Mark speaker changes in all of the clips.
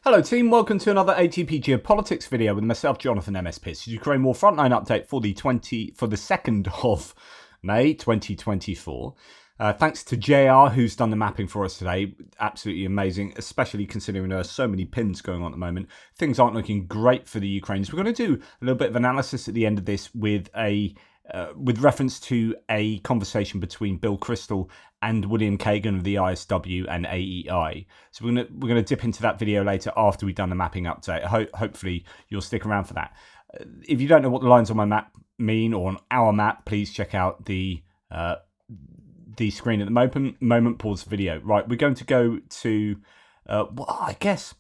Speaker 1: Hello team, welcome to another ATP Geopolitics video with myself, Jonathan MS Pitts. Ukraine War Frontline update for the 2nd of May 2024. Thanks to JR who's done the mapping for us today. Absolutely amazing, especially considering there are so many pins going on at the moment. Things aren't looking great for the Ukrainians. We're going to do a little bit of analysis at the end of this with reference to a conversation between Bill Kristol and William Kagan of the ISW and AEI. So we're gonna dip into that video later after we've done the mapping update. Hopefully you'll stick around for that. If you don't know what the lines on my map mean, or on our map, please check out the screen at the moment. Pause the video. Right, we're going to go to I guess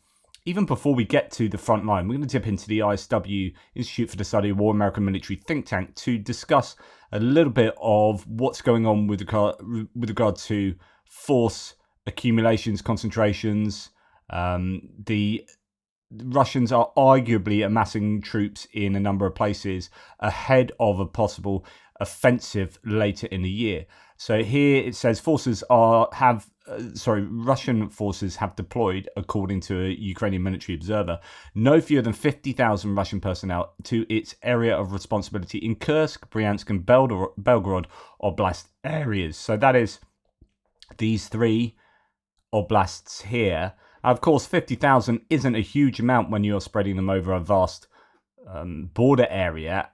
Speaker 1: even before we get to the front line, we're going to dip into the ISW, Institute for the Study of War, American Military Think Tank, to discuss a little bit of what's going on with regard to force accumulations, concentrations. The Russians are arguably amassing troops in a number of places ahead of a possible offensive later in the year. So here it says Russian forces have deployed, according to a Ukrainian military observer, no fewer than 50,000 Russian personnel to its area of responsibility in Kursk, Bryansk and Belgorod Oblast areas. So that is these three oblasts here. Of course, 50,000 isn't a huge amount when you're spreading them over a vast border area.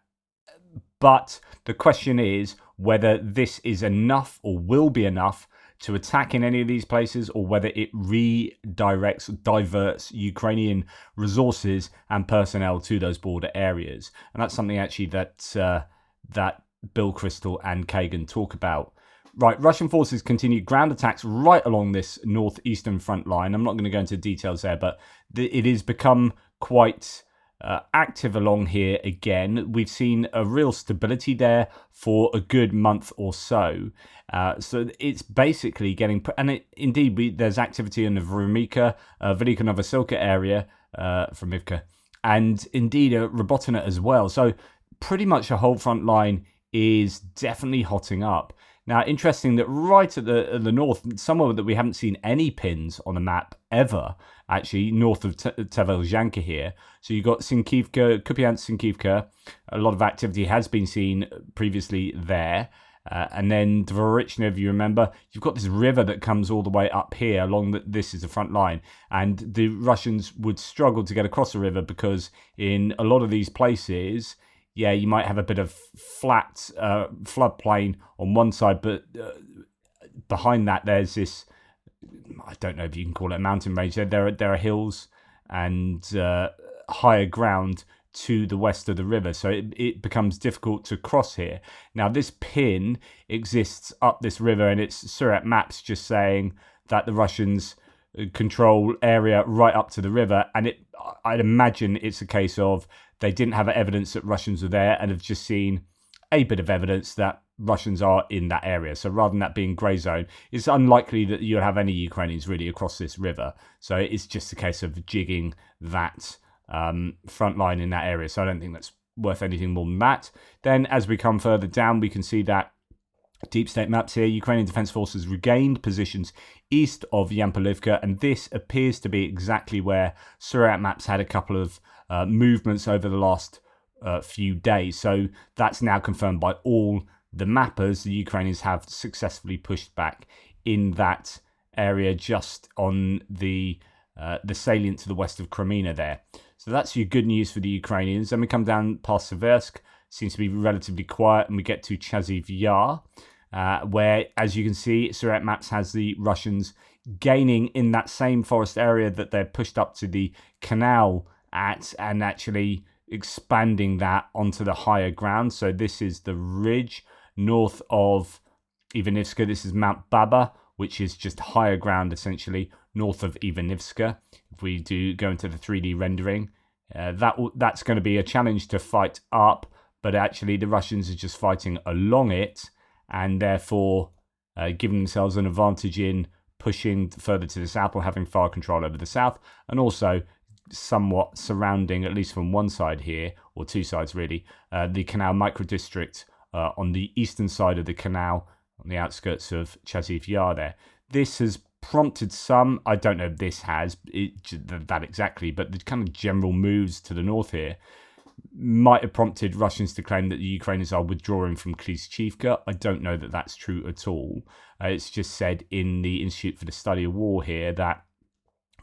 Speaker 1: But the question is whether this is enough or will be enough to attack in any of these places, or whether it diverts Ukrainian resources and personnel to those border areas. And that's something actually that Bill Kristol and Kagan talk about. Right, Russian forces continue ground attacks right along this northeastern front line. I'm not going to go into details there, but it has become quite active along here again. We've seen a real stability there for a good month or so. So it's basically getting, and indeed there's activity in the Velika Novosilka area, Fromivka, and indeed Robotina as well. So pretty much the whole front line is definitely hotting up. Now, interesting that right at the north, somewhere that we haven't seen any pins on the map ever, actually, north of Tevelzhanka here. So you've got Sinkivka, Kupiansk-Sinkivka. A lot of activity has been seen previously there. And then Dvorichny, if you remember, you've got this river that comes all the way up here along this is the front line. And the Russians would struggle to get across the river because in a lot of these places, yeah, you might have a bit of flat floodplain on one side, but behind that there's this, I don't know if you can call it a mountain range. There are hills and higher ground to the west of the river, so it becomes difficult to cross here. Now, this pin exists up this river, and it's Surat maps just saying that the Russians control area right up to the river, and I'd imagine it's a case of they didn't have evidence that Russians were there and have just seen a bit of evidence that Russians are in that area. So rather than that being grey zone, it's unlikely that you'll have any Ukrainians really across this river. So it's just a case of jigging that front line in that area. So I don't think that's worth anything more than that. Then as we come further down, we can see that deep state maps here. Ukrainian Defence Forces regained positions east of Yampolivka, and this appears to be exactly where Surat maps had a couple of movements over the last few days. So that's now confirmed by all the mappers. The Ukrainians have successfully pushed back in that area just on the salient to the west of Crimea there. So that's your good news for the Ukrainians. Then we come down past Seversk, seems to be relatively quiet, and we get to Chaziv Yar, where, as you can see, Surat maps has the Russians gaining in that same forest area that they're pushed up to the canal at, and actually expanding that onto the higher ground. So this is the ridge north of Ivanivska. This is Mount Baba, which is just higher ground essentially north of Ivanivska. If we do go into the 3D rendering, that's going to be a challenge to fight up, but actually the Russians are just fighting along it, and therefore giving themselves an advantage in pushing further to the south or having fire control over the south, and also somewhat surrounding, at least from one side here, or two sides really, the canal microdistrict on the eastern side of the canal, on the outskirts of Chaziv Yar there. This has prompted some, I don't know if this has that exactly, but the kind of general moves to the north here might have prompted Russians to claim that the Ukrainians are withdrawing from Klishchiivka. I don't know that that's true at all. It's just said in the Institute for the Study of War here that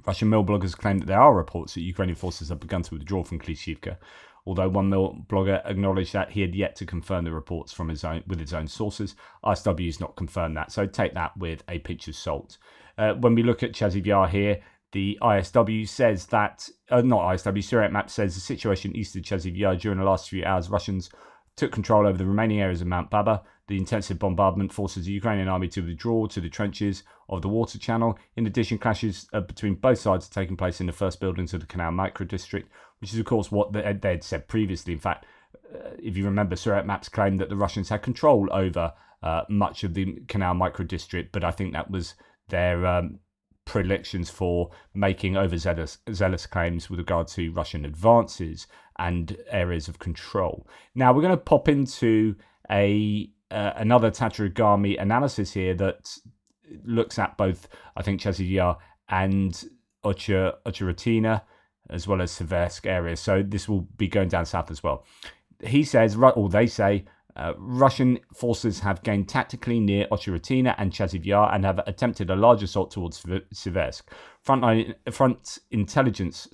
Speaker 1: Russian mill bloggers claim that there are reports that Ukrainian forces have begun to withdraw from Klishchiivka, although one mill blogger acknowledged that he had yet to confirm the reports from with his own sources. ISW has not confirmed that, so take that with a pinch of salt. When we look at Chasiv Yar here, the ISW says that, not ISW, Syriac Map says the situation east of Chasiv Yar during the last few hours, Russians took control over the remaining areas of Mount Baba. The intensive bombardment forces the Ukrainian army to withdraw to the trenches of the water channel. In addition, clashes between both sides are taking place in the first buildings of the Canal micro-district, which is, of course, what they'd said previously. In fact, if you remember, Syriac Maps claimed that the Russians had control over much of the Canal micro-district, but I think that was their predilections for making overzealous claims with regard to Russian advances and areas of control. Now, we're going to pop into another Tatarigami analysis here that looks at both, I think, Chasiv Yar and Ocheratina, as well as Seversk areas. So this will be going down south as well. He says, or they say, Russian forces have gained tactically near Ocheratina and Chasiv Yar and have attempted a large assault towards Seversk. Front intelligence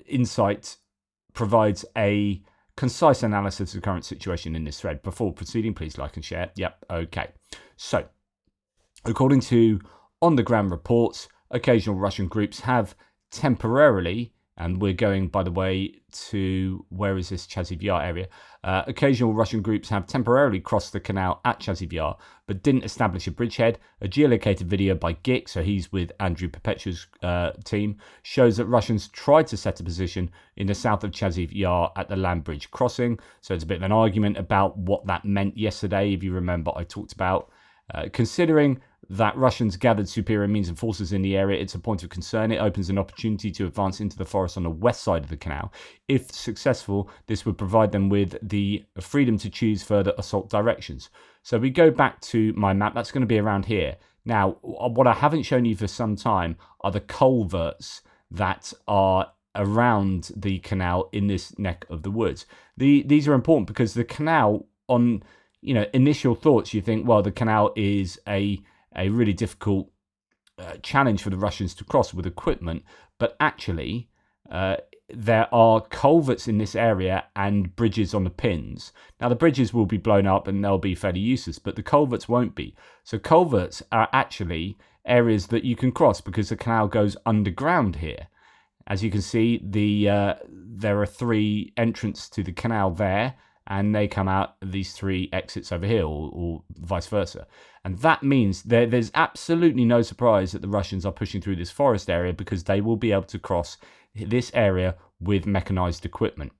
Speaker 1: insight provides a concise analysis of the current situation in this thread. Before proceeding, please like and share. Yep, okay. So, according to on-the-ground reports, occasional Russian groups have temporarily, and we're going, by the way, to, where is this Chasiv Yar area? Occasional Russian groups have temporarily crossed the canal at Chasiv Yar, but didn't establish a bridgehead. A geolocated video by Gik, so he's with Andrew Perpetua's team, shows that Russians tried to set a position in the south of Chasiv Yar at the land bridge crossing. So it's a bit of an argument about what that meant yesterday. If you remember, I talked about considering that Russians gathered superior means and forces in the area, it's a point of concern. It opens an opportunity to advance into the forest on the west side of the canal. If successful, this would provide them with the freedom to choose further assault directions. So we go back to my map. That's going to be around here. Now, what I haven't shown you for some time are the culverts that are around the canal in this neck of the woods. These are important because the canal, on initial thoughts, you think, well, the canal is a really difficult challenge for the Russians to cross with equipment, but actually there are culverts in this area and bridges on the pins. Now, the bridges will be blown up and they'll be fairly useless, but the culverts won't be. So culverts are actually areas that you can cross because the canal goes underground here. As you can see, there are 3 entrances to the canal there, and they come out these 3 exits over here, or vice versa. And that means there's absolutely no surprise that the Russians are pushing through this forest area, because they will be able to cross this area with mechanized equipment,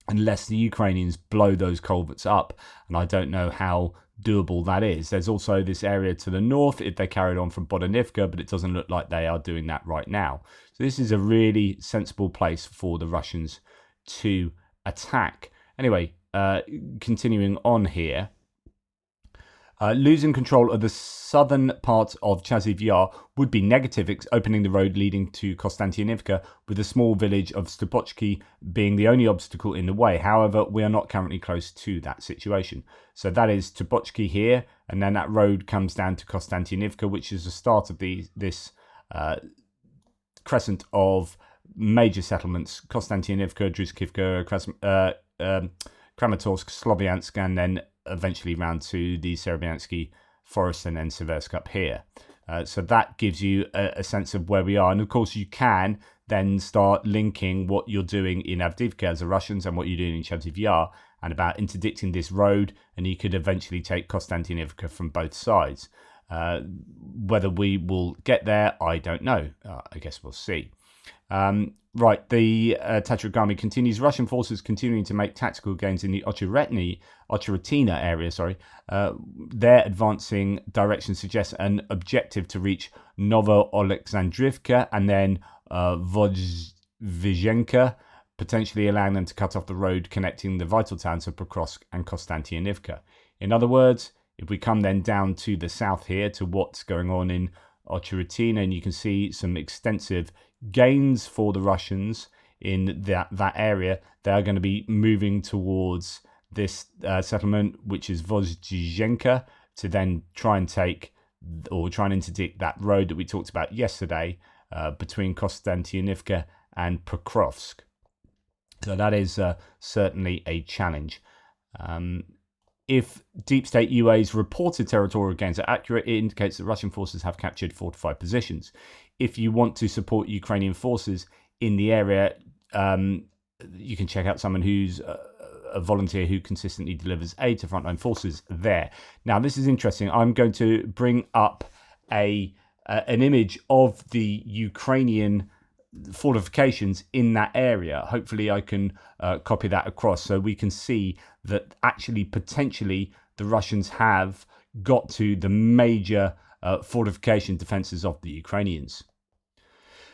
Speaker 1: unless the Ukrainians blow those culverts up. And I don't know how doable that is. There's also this area to the north if they carried on from Bodanivka, but it doesn't look like they are doing that right now. So this is a really sensible place for the Russians to attack. Anyway, continuing on here, losing control of the southern part of Chasiv Yar would be negative, opening the road leading to Konstantinivka, with the small village of Stupochki being the only obstacle in the way. However, we are not currently close to that situation. So that is Stupochki here, and then that road comes down to Konstantinivka, which is the start of this crescent of major settlements: Konstantinivka, Druzhkivka, Kramatorsk, Slovyansk, and then eventually round to the Serebiansky forest, and then Seversk up here. So that gives you a sense of where we are. And of course, you can then start linking what you're doing in Avdiivka as the Russians and what you're doing in Chasiv Yar, and about interdicting this road, and you could eventually take Konstantinivka from both sides. Whether we will get there, I don't know. I guess we'll see. Right, the Tatarigami continues. Russian forces continuing to make tactical gains in the Ocheratina area. Their advancing direction suggests an objective to reach Novo-Oleksandrivka and then Vozdvizhenka, potentially allowing them to cut off the road connecting the vital towns of Pokrovsk and Konstantinivka. In other words, If we come then down to the south here to what's going on in Ocheritina, and you can see some extensive gains for the Russians in that area. They are going to be moving towards this settlement, which is Vozdizhenka, to then try and take or try and interdict that road that we talked about yesterday between Konstantinivka and Pokrovsk. So that is certainly a challenge. If Deep State UA's reported territorial gains are accurate, it indicates that Russian forces have captured fortified positions. If you want to support Ukrainian forces in the area, you can check out someone who's a volunteer who consistently delivers aid to frontline forces there. Now, this is interesting. I'm going to bring up an image of the Ukrainian fortifications in that area. Hopefully I can copy that across so we can see that actually potentially the Russians have got to the major fortification defenses of the Ukrainians.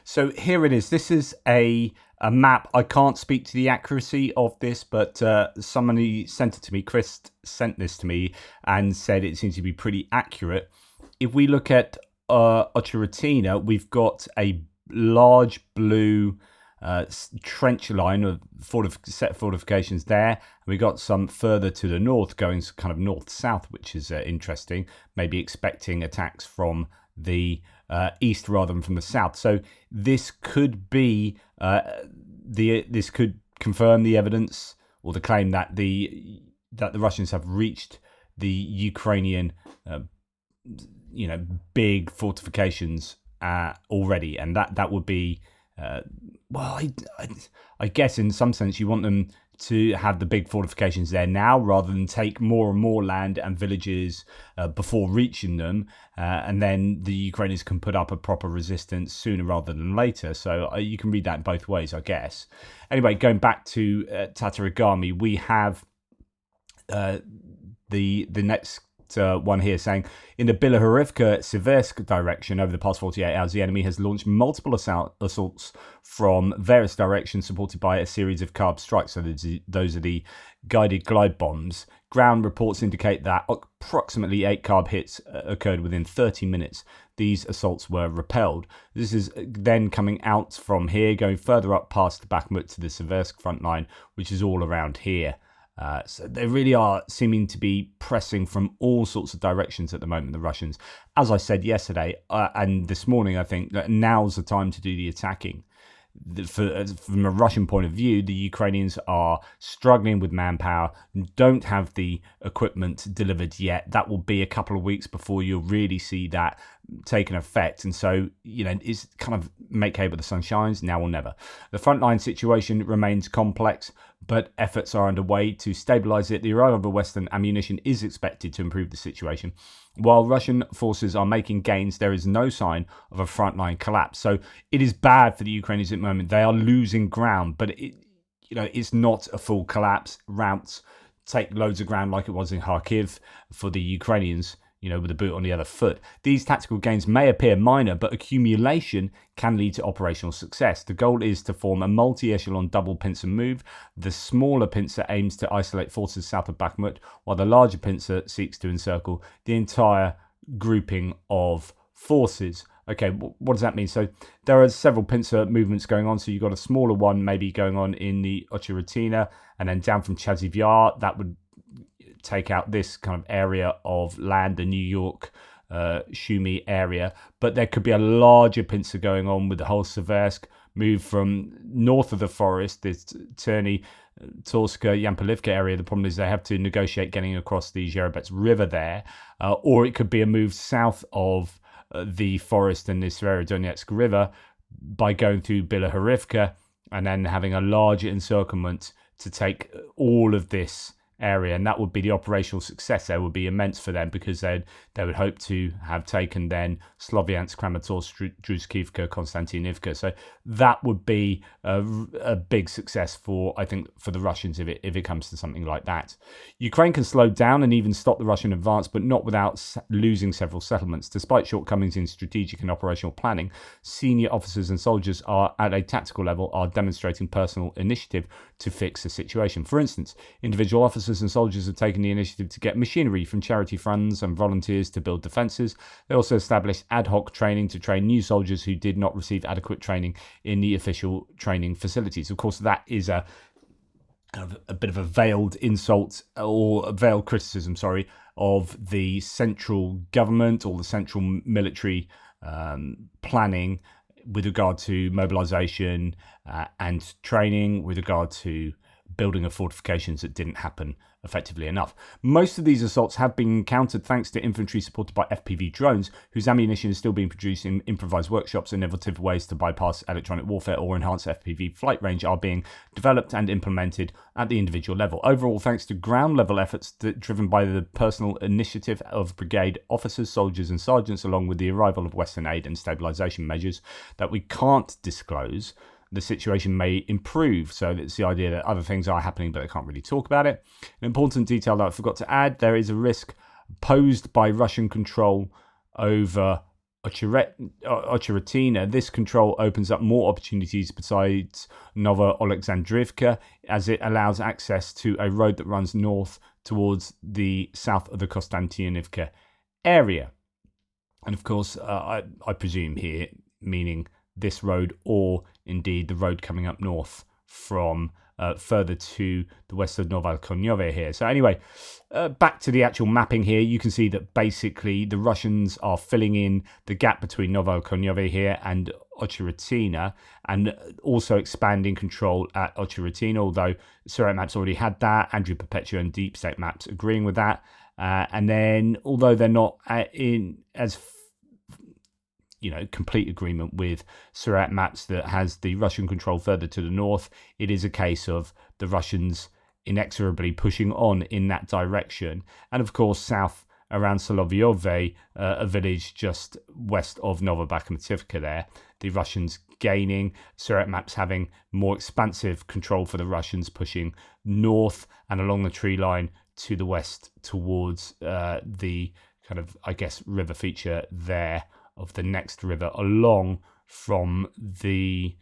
Speaker 1: So here it is. This is a map. I can't speak to the accuracy of this, but somebody sent it to me. Chris sent this to me and said it seems to be pretty accurate. If we look at Ocheritina, we've got a large blue trench line of set fortifications there, and we got some further to the north going kind of north-south, which is interesting, maybe expecting attacks from the east rather than from the south. So this could be this could confirm the evidence or the claim that the Russians have reached the Ukrainian big fortifications already, and that would be I guess in some sense you want them to have the big fortifications there now rather than take more and more land and villages before reaching them, and then the Ukrainians can put up a proper resistance sooner rather than later. So you can read that both ways, I guess. Anyway, going back to Tatarigami, we have the next one here saying, in the Bilohorivka-Siversk direction over the past 48 hours, the enemy has launched multiple assaults from various directions supported by a series of carb strikes. So those are the guided glide bombs. Ground reports indicate that approximately 8 carb hits occurred within 30 minutes. These assaults were repelled. This is then coming out from here, going further up past Bakhmut to the Siversk front line, which is all around here. So they really are seeming to be pressing from all sorts of directions at the moment, the Russians. As I said yesterday and this morning, I think that now's the time to do the attacking. From a Russian point of view, the Ukrainians are struggling with manpower, don't have the equipment delivered yet. That will be a couple of weeks before you'll really see that taken effect. And so, it's kind of make hay with the sun shines, now or never. The frontline situation remains complex, but efforts are underway to stabilize it. The arrival of Western ammunition is expected to improve the situation. While Russian forces are making gains, there is no sign of a frontline collapse. So it is bad for the Ukrainians at the moment. They are losing ground, but it's not a full collapse. Routes take loads of ground like it was in Kharkiv for the Ukrainians, with the boot on the other foot. These tactical gains may appear minor, but accumulation can lead to operational success. The goal is to form a multi-echelon double pincer move. The smaller pincer aims to isolate forces south of Bakhmut, while the larger pincer seeks to encircle the entire grouping of forces. Okay, what does that mean? So there are several pincer movements going on. So you've got a smaller one maybe going on in the Ocheritina, and then down from Chaziv Yar, that would take out this kind of area of land, the New York Shumi area. But there could be a larger pincer going on with the whole Siversk move from north of the forest, this Terny, Torska, Yampolivka area. The problem is they have to negotiate getting across the Zherebets River there, or it could be a move south of the forest and the Severodonetsk River by going through Bilohorivka and then having a larger encirclement to take all of this area, and that would be the operational success there would be immense for them, because they would hope to have taken then Sloviansk, Kramatorsk, Druzhkivka, Konstantinivka. So that would be a big success for the Russians if it comes to something like that. Ukraine can slow down and even stop the Russian advance, but not without losing several settlements. Despite shortcomings in strategic and operational planning, senior officers and soldiers are at a tactical level are demonstrating personal initiative to fix the situation. For instance, individual officers officers and soldiers have taken the initiative to get machinery from charity funds and volunteers to build defences. They also established ad hoc training to train new soldiers who did not receive adequate training in the official training facilities. Of course, that is a bit of a veiled insult or a veiled criticism, of the central government or the central military planning with regard to mobilisation and training, with regard to building of fortifications that didn't happen effectively enough. Most of these assaults have been countered thanks to infantry supported by FPV drones, whose ammunition is still being produced in improvised workshops. Innovative ways to bypass electronic warfare or enhance FPV flight range are being developed and implemented at the individual level. Overall, thanks to ground level efforts driven by the personal initiative of brigade officers, soldiers and sergeants, along with the arrival of Western aid and stabilisation measures that we can't disclose, the situation may improve. So it's the idea that other things are happening, but they can't really talk about it. An important detail that I forgot to add, there is a risk posed by Russian control over Ocheritina. This control opens up more opportunities besides Novo-Alexandrivka, as it allows access to a road that runs north towards the south of the Konstantinivka area. And of course, I presume here, meaning this road, or indeed the road coming up north from further to the west of Novo-Konyovo here. So anyway, back to the actual mapping here, you can see that basically the Russians are filling in the gap between Novo-Konyovo here and Ocheritina, and also expanding control at Ocheritina, although Surrey Maps already had that, Andrew Perpetua and Deep State Maps agreeing with that. And then, although they're not in as complete agreement with Surat Maps that has the Russian control further to the north, it is a case of the Russians inexorably pushing on in that direction. And of course, south around Solovyove, a village just west of Novobakhmativka there, the Russians gaining, Surat Maps having more expansive control for the Russians, pushing north and along the tree line to the west towards the kind of, river feature there of the next river along from the,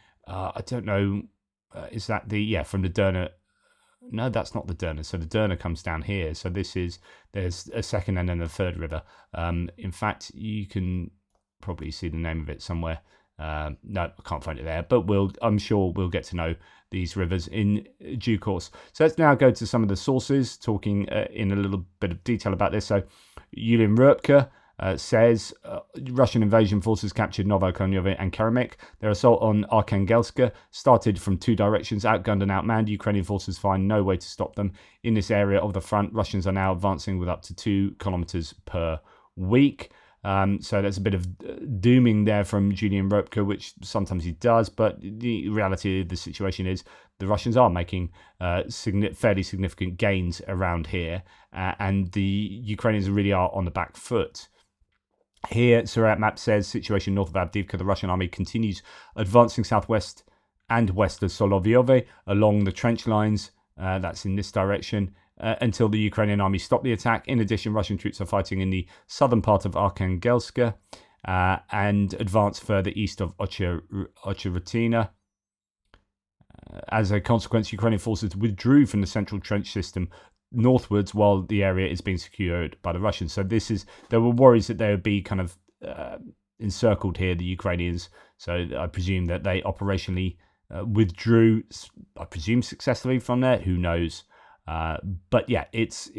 Speaker 1: is that from the Derna? No, that's not the Derna. So the Derna comes down here. So there's a second and then a third river. In fact, you can probably see the name of it somewhere. No, I can't find it there, but I'm sure we'll get to know these rivers in due course. So let's now go to some of the sources, talking in a little bit of detail about this. So Yulian Rurpka says Russian invasion forces captured Novo-Konyovo and Keremek. Their assault on Arkhangelsk started from two directions, outgunned and outmanned. Ukrainian forces find no way to stop them. In this area of the front, Russians are now advancing with up to 2 kilometers per week. So there's a bit of dooming there from Julian Rurpka, which sometimes he does, but the reality of the situation is the Russians are making fairly significant gains around here, and the Ukrainians really are on the back foot. Here, Surat Map says, situation north of Avdiivka, the Russian army continues advancing southwest and west of Solovyove along the trench lines, that's in this direction, until the Ukrainian army stop the attack. In addition, Russian troops are fighting in the southern part of Arkhangelsk and advance further east of Ocheritina. As a consequence, Ukrainian forces withdrew from the central trench system northwards while the area is being secured by the Russians. So there were worries that they would be kind of encircled here, the Ukrainians. So I presume that they operationally withdrew, I presume successfully from there, who knows. But yeah, it's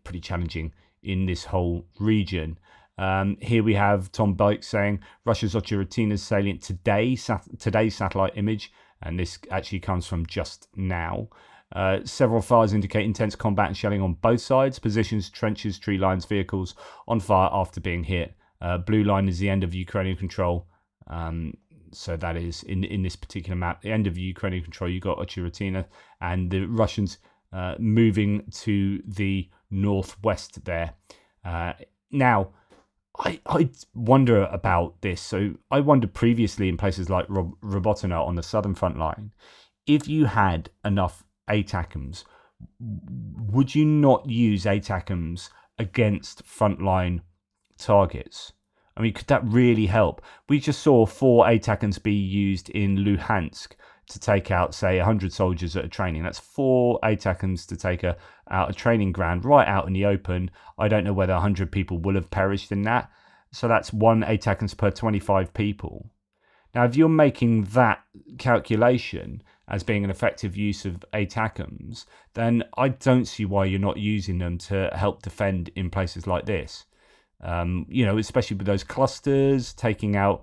Speaker 1: pretty challenging in this whole region. Here we have Tom Bike saying Russia's Ocheritina salient today's satellite image, and this actually comes from just now. Several fires indicate intense combat and shelling on both sides. Positions, trenches, tree lines, vehicles on fire after being hit. Blue line is the end of Ukrainian control. So that is in this particular map, the end of Ukrainian control. You got Ocheritina and the Russians moving to the northwest there. Now, I wonder about this. So I wondered previously in places like Robotina on the southern front line, if you had enough ATACMS, would you not use ATACMS against frontline targets? I mean, could that really help? We just saw 4 ATACMS be used in Luhansk to take out, say, 100 soldiers at a training. That's 4 ATACMs to take out a training ground right out in the open. I don't know whether 100 people will have perished in that. So that's 1 ATACMs per 25 people. Now, if you're making that calculation as being an effective use of ATACMs, then I don't see why you're not using them to help defend in places like this. Especially with those clusters, taking out,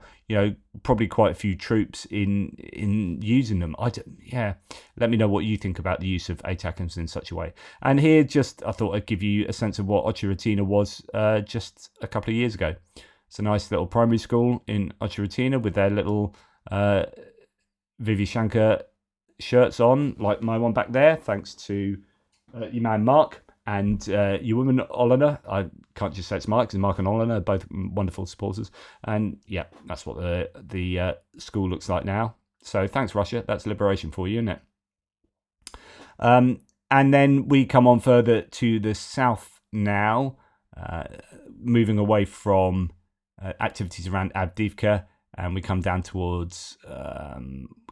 Speaker 1: probably quite a few troops in using them. Let me know what you think about the use of ATACMs in such a way. And here, I thought I'd give you a sense of what Ocheritina was just a couple of years ago. It's a nice little primary school in Ocheritina with their little Vivi Shankar shirts on, like my one back there, thanks to your man Mark. And your woman, Olena, I can't just say it's Mark, because Mark and Olena are both wonderful supporters. And yeah, that's what the school looks like now. So thanks, Russia. That's liberation for you, isn't it? And then we come on further to the south now, moving away from activities around Avdiivka, and we come down towards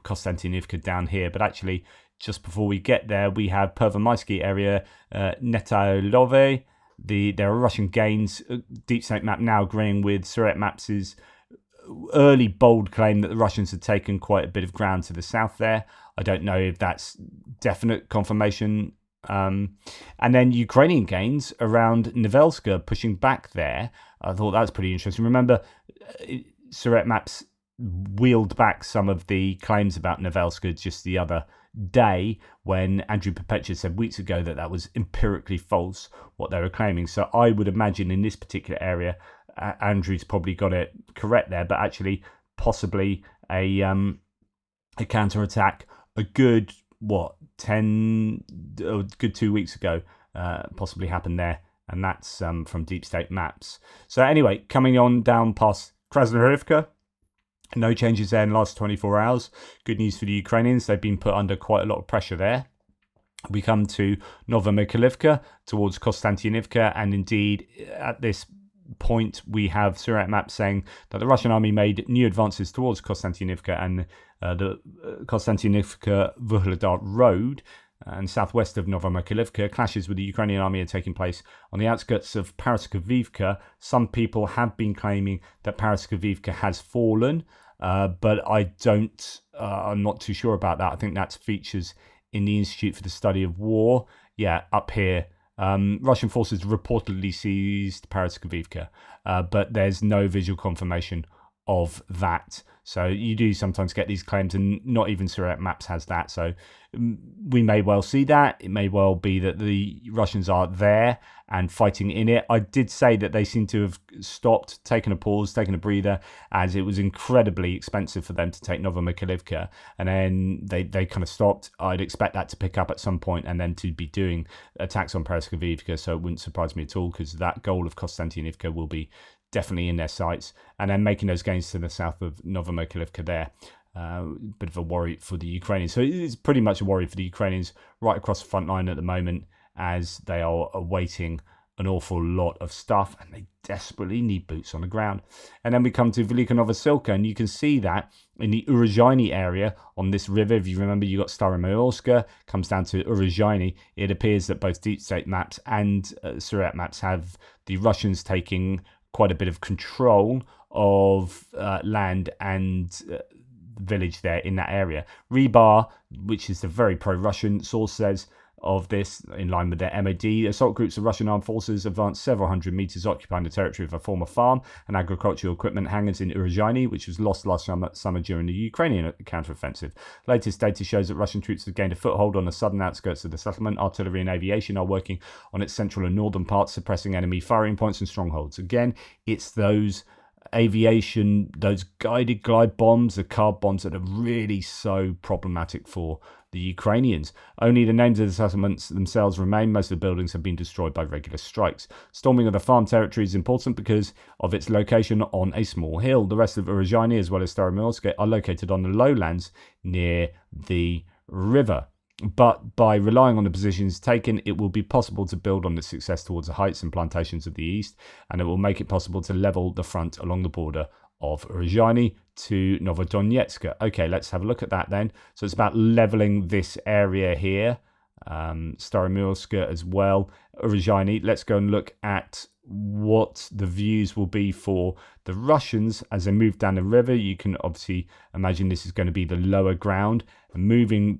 Speaker 1: Konstantinivka down here. But actually, just before we get there, we have Pervomaisky area, Netailove. There are Russian gains. Deep State map now agreeing with Suret Maps' early bold claim that the Russians had taken quite a bit of ground to the south there. I don't know if that's definite confirmation. And then Ukrainian gains around Novelska, pushing back there. I thought that was pretty interesting. Remember, Suret Maps wheeled back some of the claims about Novelska just the other day, when Andrew Perpetua said weeks ago that was empirically false, what they were claiming. So I would imagine in this particular area, Andrew's probably got it correct there, but actually possibly a counterattack a good 2 weeks ago possibly happened there, and that's from Deep State Maps. So anyway, coming on down past Krasnohorivka, no changes there in the last 24 hours. Good news for the Ukrainians. They've been put under quite a lot of pressure there. We come to Novomykhailivka towards Konstantinivka, and indeed at this point we have Surat Map saying that the Russian army made new advances towards Konstantinivka and the Konstantinivka-Vuhledar road, and southwest of Novomykhailivka. Clashes with the Ukrainian army are taking place on the outskirts of Paraskevivka. Some people have been claiming that Paraskevivka has fallen, but I'm not too sure about that. I think that's features in the Institute for the Study of War. Yeah, up here. Russian forces reportedly seized Paraskevivka, but there's no visual confirmation of that. So you do sometimes get these claims, and not even Surat Maps has that. So we may well see that. It may well be that the Russians are there and fighting in it. I did say that they seem to have stopped, taken a pause, taken a breather, as it was incredibly expensive for them to take Novomykhailivka. And then they kind of stopped. I'd expect that to pick up at some point and then to be doing attacks on Paraskevivka. So it wouldn't surprise me at all, because that goal of Konstantinivka will be definitely in their sights, and then making those gains to the south of Novomykhailivka there. Bit of a worry for the Ukrainians. So it's pretty much a worry for the Ukrainians right across the front line at the moment, as they are awaiting an awful lot of stuff, and they desperately need boots on the ground. And then we come to Velika Novosilka, and you can see that in the Uruzhaini area on this river. If you remember, you got Staromayorska, comes down to Uruzhaini. It appears that both Deep State Maps and Surat Maps have the Russians taking quite a bit of control of land and village there in that area. Rebar, which is a very pro-Russian source, says of this, in line with their MOD, assault groups of Russian armed forces advanced several hundred meters, occupying the territory of a former farm and agricultural equipment hangars in Uruzhaini, which was lost last summer during the Ukrainian counteroffensive. Latest data shows that Russian troops have gained a foothold on the southern outskirts of the settlement. Artillery and aviation are working on its central and northern parts, suppressing enemy firing points and strongholds. Again, it's those aviation, those guided glide bombs, the carb bombs, that are really so problematic for the Ukrainians. Only the names of the settlements themselves remain. Most of the buildings have been destroyed by regular strikes. Storming of the farm territory is important because of its location on a small hill. The rest of Uruzhaini, as well as Staromayorsk, are located on the lowlands near the river. But by relying on the positions taken, it will be possible to build on the success towards the heights and plantations of the east, and it will make it possible to level the front along the border of Urzhany to Novodonetsk. Okay, let's have a look at that then. So it's about leveling this area here, Staromyrsk as well, Urzhany. Let's go and look at what the views will be for the Russians as they move down the river. You can obviously imagine this is going to be the lower ground, and moving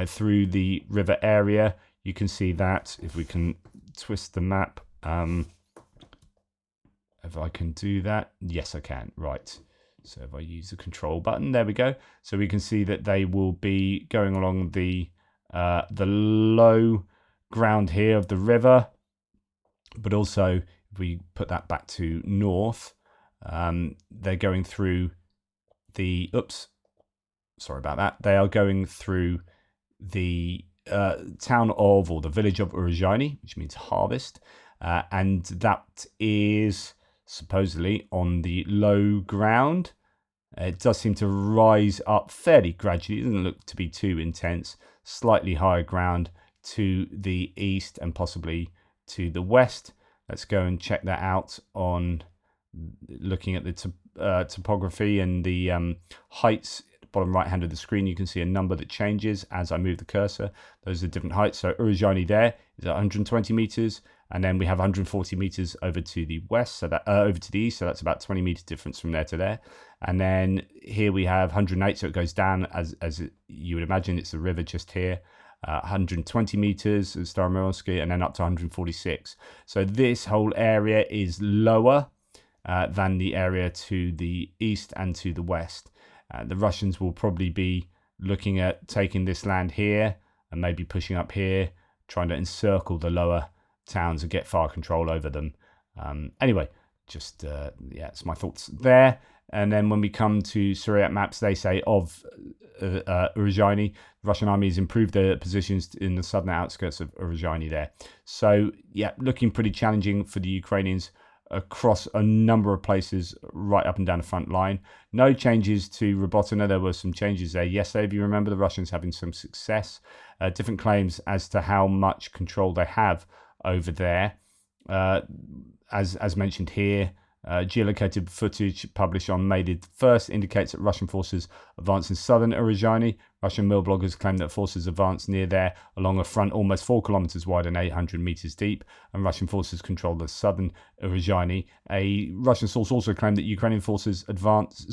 Speaker 1: through the river area. You can see that if we can twist the map. If I can do that, yes I can. Right, so if I use the control button, there we go. So we can see that they will be going along the low ground here of the river, but also if we put that back to north, they're going through the sorry about that. They are going through the town of, or the village of Urzhany, which means harvest, and that is supposedly on the low ground. It does seem to rise up fairly gradually. It doesn't look to be too intense. Slightly higher ground to the east and possibly to the west. Let's go and check that out on looking at the topography and the heights. Bottom right hand of the screen, you can see a number that changes as I move the cursor. Those are different heights. So Urzhany there is at 120 meters, and then we have 140 meters over to the west, so that over to the east. So that's about 20 meters difference from there to there. And then here we have 108, so it goes down as you would imagine. It's the river just here. 120 meters of Staromyrsk, and then up to 146. So this whole area is lower than the area to the east and to the west. The Russians will probably be looking at taking this land here and maybe pushing up here, trying to encircle the lower towns and get fire control over them. Anyway, just, it's my thoughts there. And then when we come to Syriac maps, they say of Urzhany, the Russian army has improved their positions in the southern outskirts of Urzhany there. So, yeah, looking pretty challenging for the Ukrainians across a number of places right up and down the front line. No changes to Robotyne. There were some changes there yesterday. If you remember, the Russians having some success. Different claims as to how much control they have over there. As mentioned here, geolocated footage published on May the 1st indicates that Russian forces advance in southern Urzhany. Russian mill bloggers claim that forces advanced near there along a front almost 4 kilometers wide and 800 meters deep, and Russian forces control the southern Urzhany. A Russian source also claimed that Russian forces advance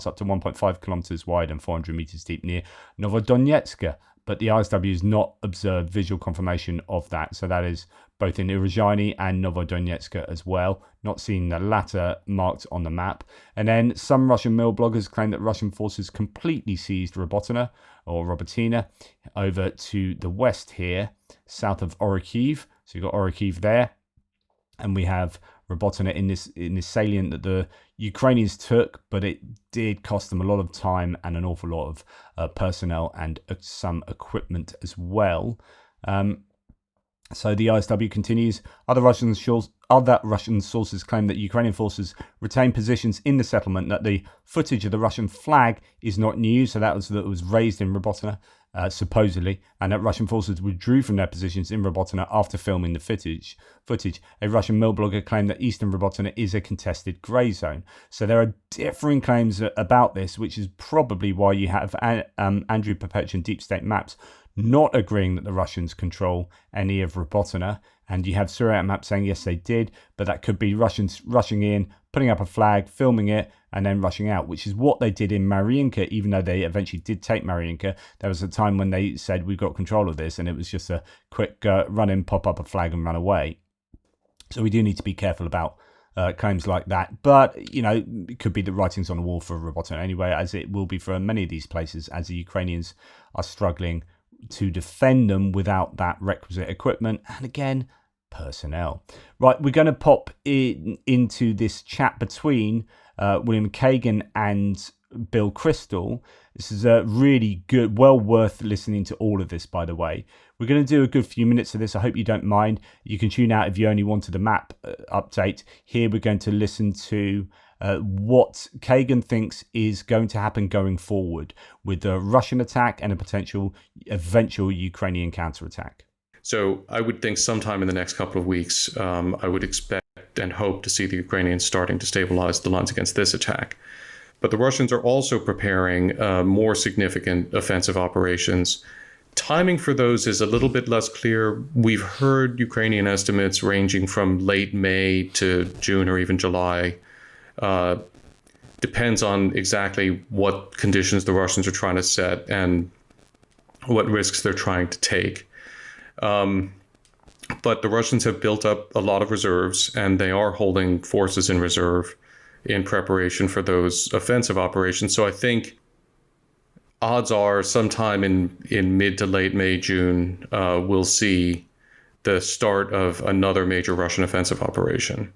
Speaker 1: up to 1.5 kilometers wide and 400 meters deep near Novodonetsk, but the ISW has not observed visual confirmation of that. So that is both in Urzhany and Novodonetsk as well. Not seeing the latter marked on the map. And then some Russian mill bloggers claim that Russian forces completely seized Robotyne over to the west here, south of Orikhiv. So you've got Orikhiv there. And we have Robotyne in this salient that the Ukrainians took, but it did cost them a lot of time and an awful lot of personnel and some equipment as well. So the ISW continues. Other Russian sources claim that Ukrainian forces retain positions in the settlement, that the footage of the Russian flag is not new, so that was raised in Robotyne, supposedly, and that Russian forces withdrew from their positions in Robotyne after filming the footage. A Russian mill blogger claimed that eastern Robotyne is a contested grey zone. So there are differing claims about this, which is probably why you have Andrew Perpetual and Deep State Maps not agreeing that the Russians control any of Robotyne, and you have Syriac Map saying yes they did, but that could be Russians rushing in, putting up a flag, filming it, and then rushing out, which is what they did in Mariinka. Even though they eventually did take Mariinka, there was a time when they said we've got control of this, and it was just a quick run in, pop up a flag and run away. So we do need to be careful about claims like that, but it could be the writings on the wall for Robotyne anyway, as it will be for many of these places, as the Ukrainians are struggling to defend them without that requisite equipment and, again, personnel. Right, we're going to pop into this chat between William Kagan and Bill Crystal. This is a really good, well worth listening to all of this, by the way. We're going to do a good few minutes of this. I hope you don't mind. You can tune out if you only wanted the map update. Here we're going to listen to what Kagan thinks is going to happen going forward with the Russian attack and a potential eventual Ukrainian counterattack.
Speaker 2: So I would think sometime in the next couple of weeks, I would expect and hope to see the Ukrainians starting to stabilize the lines against this attack. But the Russians are also preparing more significant offensive operations. Timing for those is a little bit less clear. We've heard Ukrainian estimates ranging from late May to June or even July. Depends on exactly what conditions the Russians are trying to set and what risks they're trying to take. But the Russians have built up a lot of reserves, and they are holding forces in reserve in preparation for those offensive operations. So I think odds are sometime in mid to late May, June, we'll see the start of another major Russian offensive operation.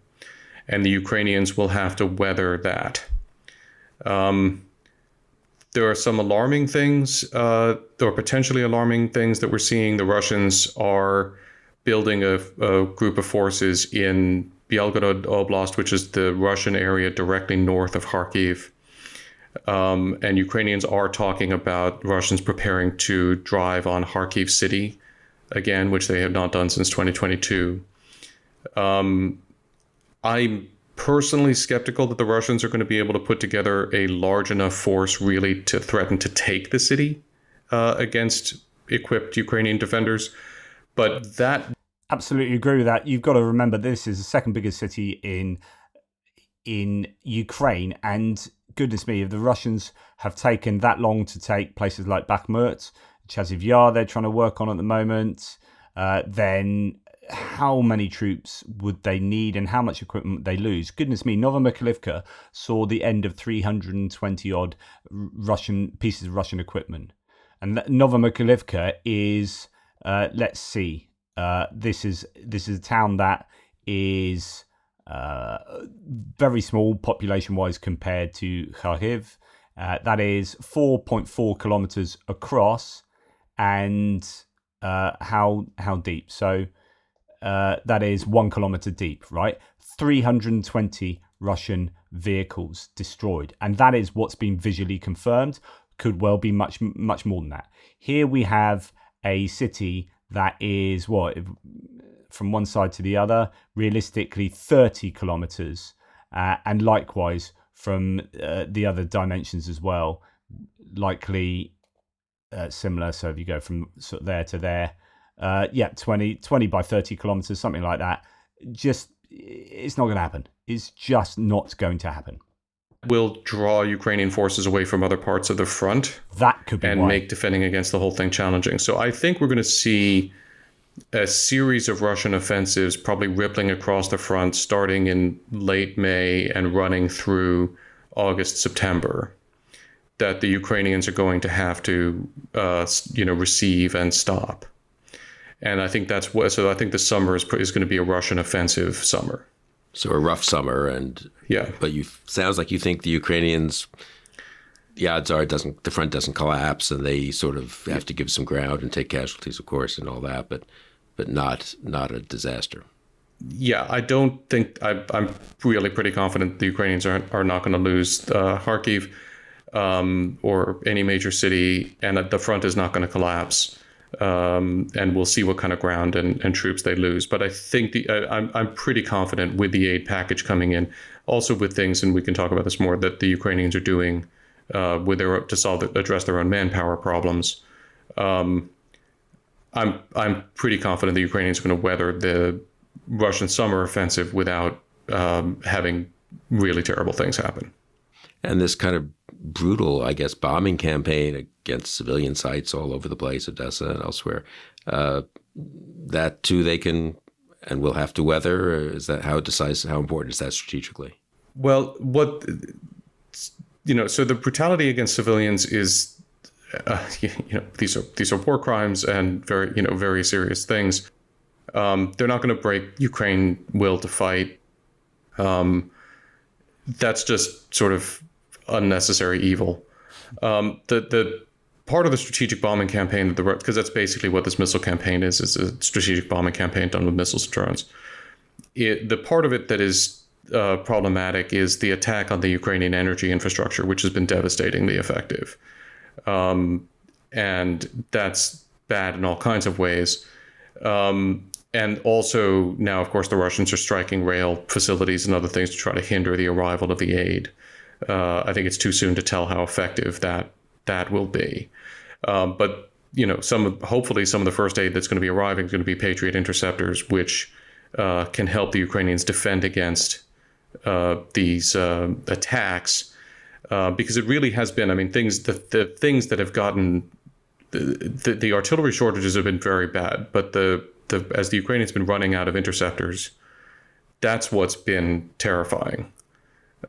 Speaker 2: And the Ukrainians will have to weather that. There are some alarming things, or potentially alarming things that we're seeing. The Russians are building a group of forces in Belgorod Oblast, which is the Russian area directly north of Kharkiv. And Ukrainians are talking about Russians preparing to drive on Kharkiv city again, which they have not done since 2022. I'm personally skeptical that the Russians are going to be able to put together a large enough force really to threaten to take the city against equipped Ukrainian defenders. But that...
Speaker 1: Absolutely agree with that. You've got to remember this is the second biggest city in Ukraine, and goodness me, if the Russians have taken that long to take places like Bakhmut, Chasiv Yar they're trying to work on at the moment, then how many troops would they need and how much equipment they lose? Goodness me, Novomykhailivka saw the end of 320 odd Russian pieces of Russian equipment. And Novomykhailivka is, let's see, this is a town that is very small population-wise compared to Kharkiv. That is 4.4 kilometers across, and how deep? So that is 1 kilometer deep, right? 320 Russian vehicles destroyed, and that is what's been visually confirmed. Could well be much more than that. Here we have a city that is from one side to the other, realistically 30 kilometers, and likewise from the other dimensions as well, likely similar. So if you go from sort of there to there, 20 by 30 kilometers, something like that. Just, it's not going to happen. It's just not going to happen.
Speaker 2: Will draw Ukrainian forces away from other parts of the front.
Speaker 1: That could be
Speaker 2: and
Speaker 1: why.
Speaker 2: Make defending against the whole thing challenging. So I think we're going to see a series of Russian offensives probably rippling across the front starting in late May and running through August, September, that the Ukrainians are going to have to receive and stop. And I think I think the summer is going to be a Russian offensive summer.
Speaker 3: So a rough summer, but sounds like you think the Ukrainians, the odds are the front doesn't collapse, and they sort of have to give some ground and take casualties, of course, and all that, but not a disaster.
Speaker 2: Yeah, I don't think I'm really pretty confident the Ukrainians are not going to lose Kharkiv or any major city, and that the front is not going to collapse. And we'll see what kind of ground and troops they lose. But I think I'm pretty confident with the aid package coming in, also with things, and we can talk about this more, that the Ukrainians are doing to address their own manpower problems. I'm pretty confident the Ukrainians are going to weather the Russian summer offensive without having really terrible things happen.
Speaker 3: And this kind of brutal, I guess, bombing campaign against civilian sites all over the place, Odessa and elsewhere, that too they can and will have to weather. Is that how important is that strategically?
Speaker 2: Well, so the brutality against civilians is, these are war crimes and very serious things. They're not going to break Ukraine's will to fight. That's just sort of unnecessary evil. The part of the strategic bombing campaign, because that's basically what this missile campaign is a strategic bombing campaign done with missiles and drones. The part of it that is problematic is the attack on the Ukrainian energy infrastructure, which has been devastatingly effective. And that's bad in all kinds of ways. And also now, of course, the Russians are striking rail facilities and other things to try to hinder the arrival of the aid. I think it's too soon to tell how effective that will be. But hopefully some of the first aid that's going to be arriving is going to be Patriot interceptors, which can help the Ukrainians defend against these attacks, because it really has been. I mean, the things that have gotten the artillery shortages have been very bad, but as the Ukrainians have been running out of interceptors, that's what's been terrifying.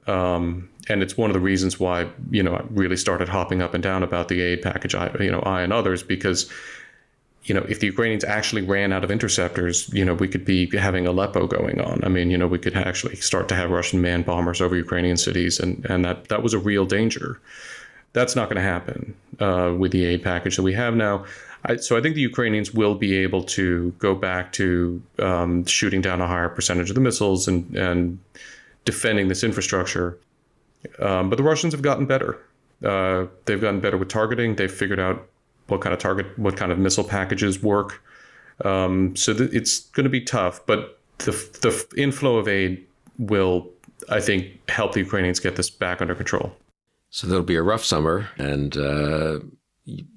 Speaker 2: And it's one of the reasons why, I really started hopping up and down about the aid package, I and others, because, if the Ukrainians actually ran out of interceptors, we could be having Aleppo going on. I mean, we could actually start to have Russian manned bombers over Ukrainian cities, and that was a real danger. That's not going to happen with the aid package that we have now. So I think the Ukrainians will be able to go back to shooting down a higher percentage of the missiles and defending this infrastructure. But the Russians have gotten better. They've gotten better with targeting. They've figured out what kind of missile packages work. It's going to be tough, but the inflow of aid will, I think, help the Ukrainians get this back under control.
Speaker 3: So there'll be a rough summer, and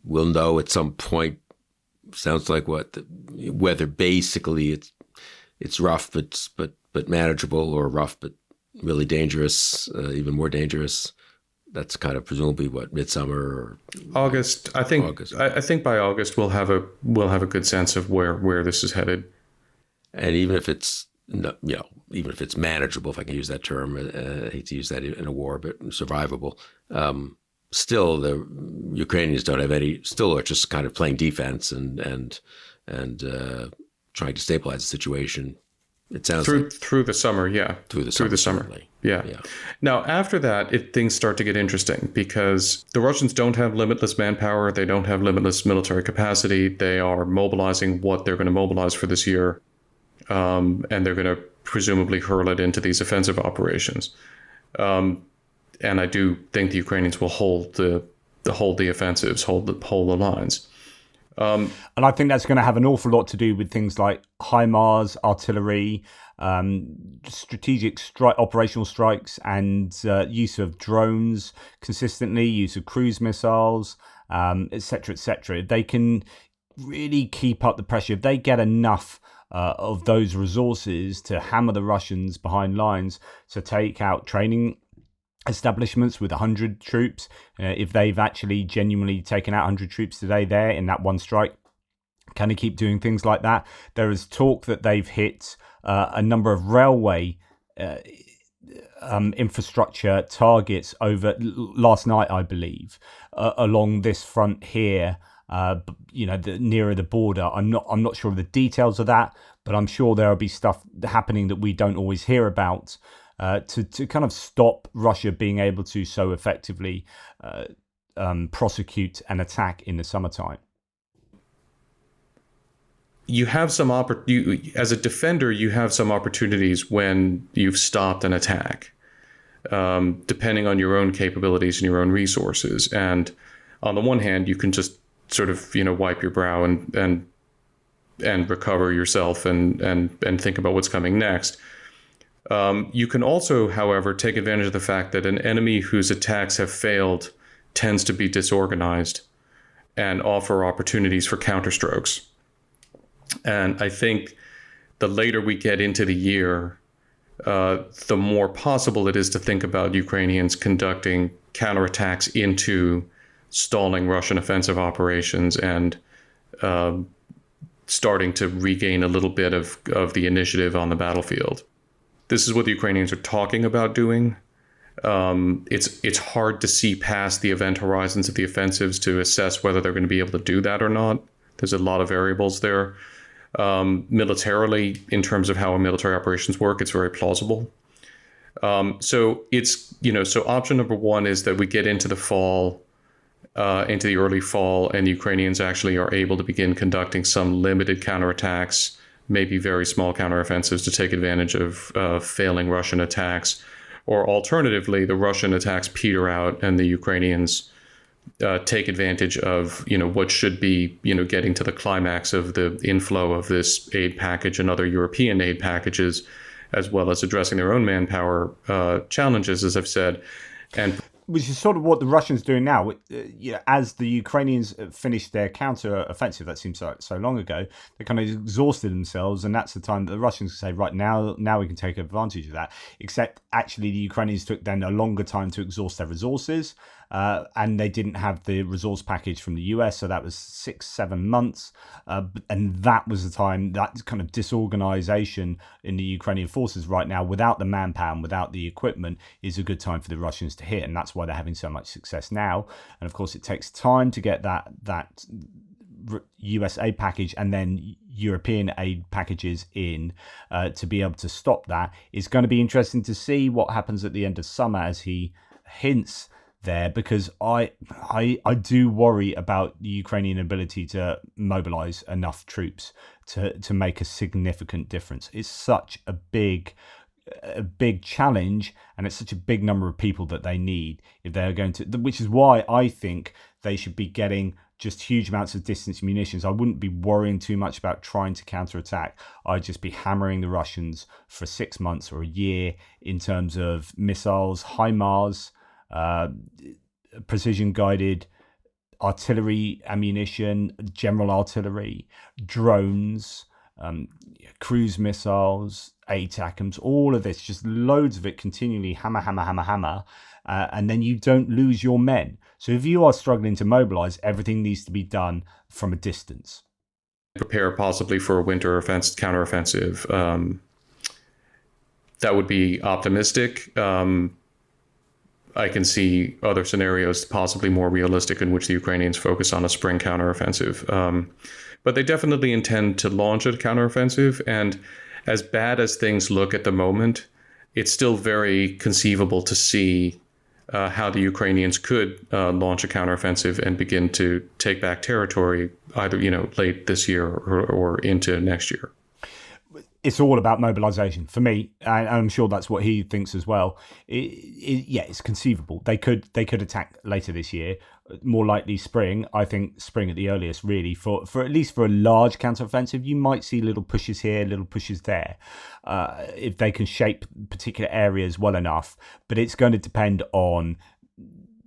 Speaker 3: we'll know at some point. Sounds like whether basically it's rough but manageable, or rough but really dangerous, even more dangerous. That's kind of presumably what, midsummer or
Speaker 2: August. I think
Speaker 3: August.
Speaker 2: I think by August we'll have a good sense of where this is headed.
Speaker 3: And even if it's even if it's manageable, if I can use that term, I hate to use that in a war, but survivable. Still, the Ukrainians don't have any. Still, are just kind of playing defense and trying to stabilize the situation. It sounds
Speaker 2: through the summer, yeah.
Speaker 3: Through the summer,
Speaker 2: yeah. Now, after that, things start to get interesting, because the Russians don't have limitless manpower. They don't have limitless military capacity. They are mobilizing what they're going to mobilize for this year, and they're going to presumably hurl it into these offensive operations. And I do think the Ukrainians will hold the offensives, hold the lines.
Speaker 1: And I think that's going to have an awful lot to do with things like HIMARS, artillery, strategic operational strikes, and use of drones consistently, use of cruise missiles, etc., etc. They can really keep up the pressure. If they get enough of those resources to hammer the Russians behind lines, to take out training establishments with 100 troops, if they've actually genuinely taken out 100 troops today there in that one strike, can they keep doing things like that? There is talk that they've hit a number of railway infrastructure targets over last night, I believe, along this front here. Nearer the border. I'm not sure of the details of that, but I'm sure there'll be stuff happening that we don't always hear about. To kind of stop Russia being able to so effectively prosecute an attack in the summertime.
Speaker 2: You have as a defender, you have some opportunities when you've stopped an attack, depending on your own capabilities and your own resources. And on the one hand, you can just sort of wipe your brow and recover yourself and think about what's coming next. You can also, however, take advantage of the fact that an enemy whose attacks have failed tends to be disorganized and offer opportunities for counterstrokes. And I think the later we get into the year, the more possible it is to think about Ukrainians conducting counterattacks into stalling Russian offensive operations and starting to regain a little bit of the initiative on the battlefield. This is what the Ukrainians are talking about doing. It's hard to see past the event horizons of the offensives to assess whether they're going to be able to do that or not. There's a lot of variables there. Militarily, in terms of how military operations work, it's very plausible. So option number one is that we get into the fall, into the early fall, and the Ukrainians actually are able to begin conducting some limited counterattacks, maybe very small counteroffensives to take advantage of failing Russian attacks. Or alternatively, the Russian attacks peter out and the Ukrainians take advantage of, what should be, getting to the climax of the inflow of this aid package and other European aid packages, as well as addressing their own manpower challenges, as I've said. And
Speaker 1: which is sort of what the Russians doing now. As the Ukrainians finished their counter-offensive, that seems so long ago, they kind of exhausted themselves, and that's the time that the Russians say, right, now we can take advantage of that. Except, actually, the Ukrainians took then a longer time to exhaust their resources, and they didn't have the resource package from the US, so that was 6-7 months, and that was the time, that kind of disorganization in the Ukrainian forces right now, without the manpower and without the equipment, is a good time for the Russians to hit, and that's why they're having so much success now. And of course, it takes time to get that US aid package and then European aid packages in to be able to stop that. It's going to be interesting to see what happens at the end of summer, as he hints there, because I do worry about the Ukrainian ability to mobilize enough troops to make a significant difference. It's such a big challenge, and it's such a big number of people that they need if they're going to, which is why I think they should be getting just huge amounts of distance munitions. I wouldn't be worrying too much about trying to counterattack. I'd just be hammering the Russians for 6 months or a year in terms of missiles, HIMARS, precision guided artillery ammunition, general artillery, drones, cruise missiles, ATACMS, all of this, just loads of it, continually hammer, and then you don't lose your men. So if you are struggling to mobilize, everything needs to be done from a distance.
Speaker 2: Prepare possibly for a winter counteroffensive. That would be optimistic. I can see other scenarios, possibly more realistic, in which the Ukrainians focus on a spring counteroffensive. But they definitely intend to launch a counteroffensive. And as bad as things look at the moment, it's still very conceivable to see how the Ukrainians could launch a counteroffensive and begin to take back territory, either late this year or into next year.
Speaker 1: It's all about mobilization for me, and I'm sure that's what he thinks as well. It's conceivable they could attack later this year, more likely spring. I think spring at the earliest, really, for at least for a large counteroffensive. You might see little pushes here, little pushes there, if they can shape particular areas well enough. But it's going to depend on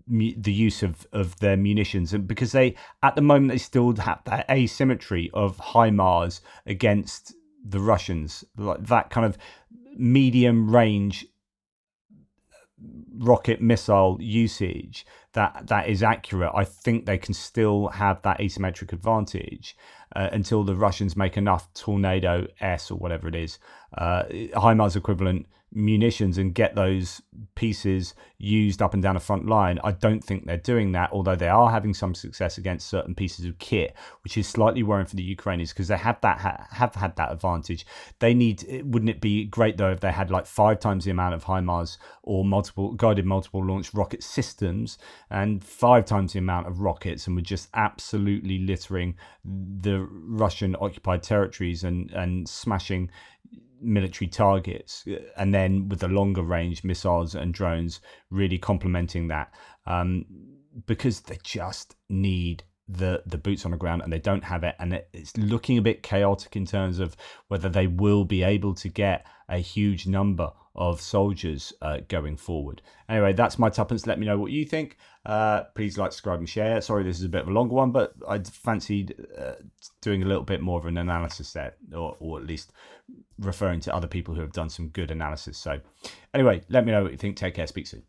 Speaker 1: the use of their munitions, and because they, at the moment, they still have that asymmetry of HIMARS against the Russians, like that kind of medium range rocket missile usage that is accurate. I think they can still have that asymmetric advantage until the Russians make enough Tornado S or whatever it is, HIMARS equivalent munitions, and get those pieces used up and down the front line. I don't think they're doing that, although they are having some success against certain pieces of kit, which is slightly worrying for the Ukrainians, because they have had that advantage. They need, wouldn't it be great though if they had like 5 times the amount of HIMARS or multiple launch rocket systems and 5 times the amount of rockets, and were just absolutely littering the Russian occupied territories and smashing military targets, and then with the longer range missiles and drones really complementing that, because they just need the boots on the ground, and they don't have it, and it's looking a bit chaotic in terms of whether they will be able to get a huge number of soldiers going forward. Anyway, that's my tuppence. Let me know what you think. Please like, subscribe and share. Sorry this is a bit of a longer one, but I fancied doing a little bit more of an analysis there, or at least referring to other people who have done some good analysis. So anyway, let me know what you think. Take care. Speak soon.